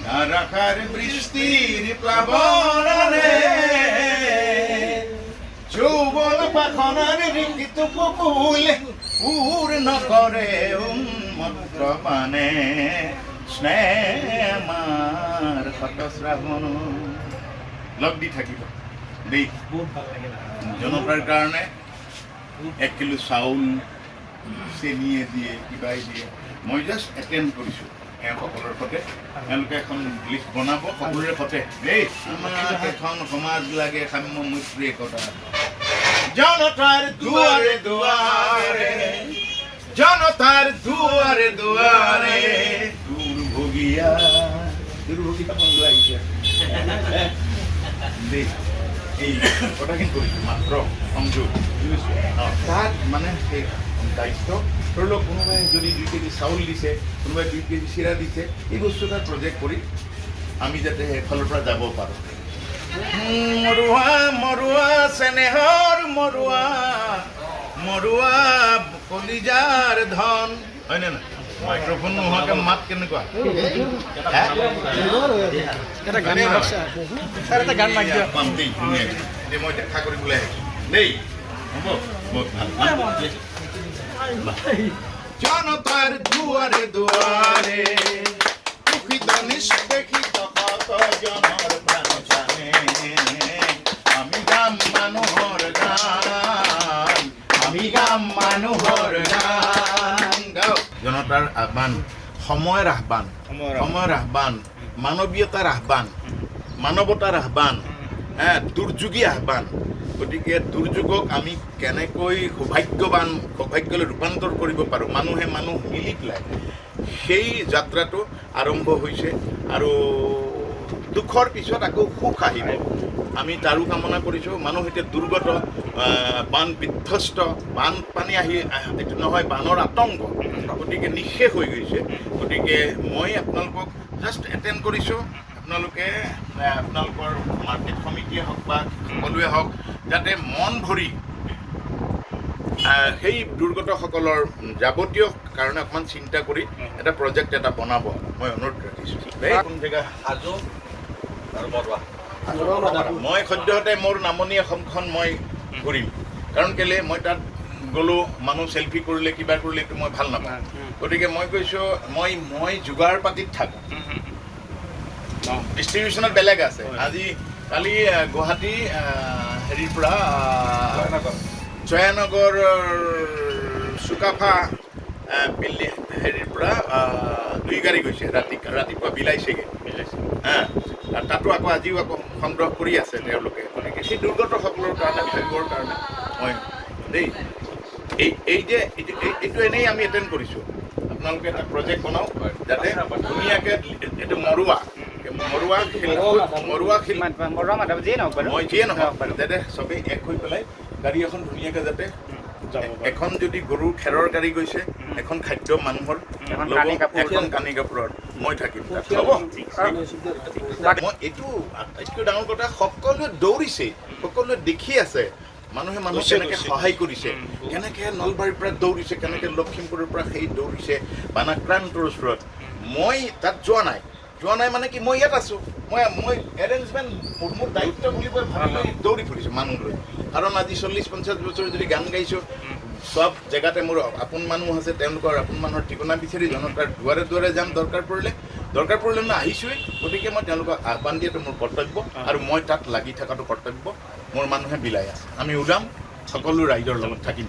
ধাৰাসাৰ বৃষ্টিৰ প্লাৱনৰে যৌৱন পাখনাৰ ঋতু ফুলে উৰ নকৰে উন্মত্ত পানে স্নেহ আমাৰ শত শ্ৰাৱণ লগ দি থাকিব দেই জনতাৰ কাৰণে 1 কিলো চাউল চেনিয়ে দিয়ে কিবাই দিয়ে মই জাষ্ট এটেণ্ড কৰিছোঁ সকলৰ সৈতে তেওঁলোকে এখন লিষ্ট বনাব সকলোৰে সৈতে দেই আমাক এখন সমাজ লাগে সাম্য মৈত্ৰী একতা জনতাৰ দুৱাৰে দুৱাৰে জনতাৰ দুৱাৰে দুৱাৰে দুৰ্ভগীয়া বন্ধু আহিছে দেই এই কথাখিনি কৰিছোঁ মাত্ৰ সংযোগ তাত মানে সেই দায়িত্ব ধৰি লওক কোনোবাই যদি 2 কেজি চাউল দিছে কোনোবাই 2 কেজি চিৰা দিছে এই বস্তু এটা প্ৰজেক্ট কৰি আমি যাতে এফালৰ পৰা যাব পাৰোঁ মৰুৱা মৰুৱা চেনেহৰ মৰুৱা মৰুৱা কলিজাৰ ধন হয়নে নহয় মাইক্ৰফোন নোহোৱাকৈ মাত কেনেকুৱা পাম দেই ধুনীয়াকৈ মই দেখা কৰিবলৈ আহিছোঁ দেই হ'ব বহুত ভাল জনতাৰ দুৱাৰে দুৱাৰে সুখিত নিষ্পেষিত জনৰ প্ৰাণ জানে আমি গাম মানুহৰ গান আমি গাম মানুহৰ গান জনতাৰ আহ্বান সময়ৰ আহ্বান সময়ৰ আহ্বান মানৱীয়তাৰ আহ্বান মানৱতাৰ আহ্বান দুৰ্যোগী আহ্বান গতিকে দুৰ্যোগক আমি কেনেকৈ সৌভাগ্যলৈ ৰূপান্তৰ কৰিব পাৰোঁ মানুহে মানুহ মিলি পেলাই সেই যাত্ৰাটো আৰম্ভ হৈছে আৰু দুখৰ পিছত আকৌ সুখ আহিব আমি তাৰো কামনা কৰিছোঁ মানুহ এতিয়া দুৰ্গত বান বিধ্বস্ত বানপানী আহি এইটো নহয় বানৰ আতংক গতিকে নিঃশেষ হৈ গৈছে গতিকে মই আপোনালোকক জাষ্ট এটেণ্ড কৰিছোঁ আপোনালোকে আপোনালোকৰ মাৰ্কেট সমিতিয়ে হওক বা সকলোৱে হওক যাতে মন ভৰি সেই দুৰ্গতসকলৰ যাৱতীয় কাৰণে অকণমান চিন্তা কৰি এটা প্ৰজেক্ট এটা বনাব মই অনুৰোধ ৰাখিছোঁ কোন জেগা হাজো আৰু মৰুৱা মই সদ্যহতে মোৰ নামনি অসমখন মই ঘূৰিম কাৰণ কেলৈ মই তাত গ'লোঁ মানুহ চেলফি কৰিলে কিবা কৰিলে এইটো মই ভাল নাপাওঁ গতিকে মই কৈছোঁ মই যোগাৰ পাতিত থাকোঁ ডিষ্ট্ৰিবিউশ্যনত বেলেগ আছে আজি কালি গুৱাহাটী হেৰিৰ পৰা জয়ানগৰ চুকাফা হেৰিৰ পৰা 2 গাড়ী গৈছে ৰাতিপুৱা বিলাইছেগৈ তাতো আকৌ আজিও আকৌ সংগ্ৰহ কৰি আছে তেওঁলোকে গতিকে সেই দুৰ্গতসকলৰ কাৰণে ভাগ্যৰ কাৰণে মই দেই এই যে এইটো এনেই আমি এটেণ্ড কৰিছোঁ আপোনালোকে এটা প্ৰজেক্ট বনাওক যাতে ধুনীয়াকৈ এইটো মৰুৱা শিল মই যিয়ে নহওক যাতে চবেই এক হৈ পেলাই গাড়ী এখন ধুনীয়াকৈ যাতে এখন যদি গৰুৰ খেৰৰ গাড়ী গৈছে এখন খাদ্য মানুহৰ এখন কানি কাপোৰৰ মই থাকিম হ'ব মই এইটো আটাইতকৈ ডাঙৰ কথা সকলোৱে দৌৰিছে সকলোৱে দেখি আছে মানুহে মানুহক কেনেকৈ সহায় কৰিছে কেনেকৈ নলবাৰীৰ পৰা দৌৰিছে কেনেকৈ লখিমপুৰৰ পৰা সেই দৌৰিছে বানাক্ৰান্তৰ ওচৰত মই তাত যোৱা নাই মানে কি মই ইয়াত আছোঁ মই এৰেঞ্জমেণ্ট মোৰ দায়িত্ব বুলি মই ভাবি দৌৰি ফুৰিছোঁ মানুহ লৈ কাৰণ আজি 40-50 বছৰ যদি গান গাইছোঁ সব জেগাতে মোৰ আপোন মানুহ আছে তেওঁলোকৰ আপোন মানুহৰ ঠিকনা বিচাৰি জনতাৰ দুৱাৰে দুৱাৰে যাম দৰকাৰ পৰিলে মই আহিছোঁৱেই গতিকে মই তেওঁলোকক আহ্বান দিয়াটো মোৰ কৰ্তব্য আৰু মই তাত লাগি থকাটো কৰ্তব্য মোৰ মানুহে বিলাই আছে আমি ওলাম সকলো ৰাইজৰ লগত থাকিম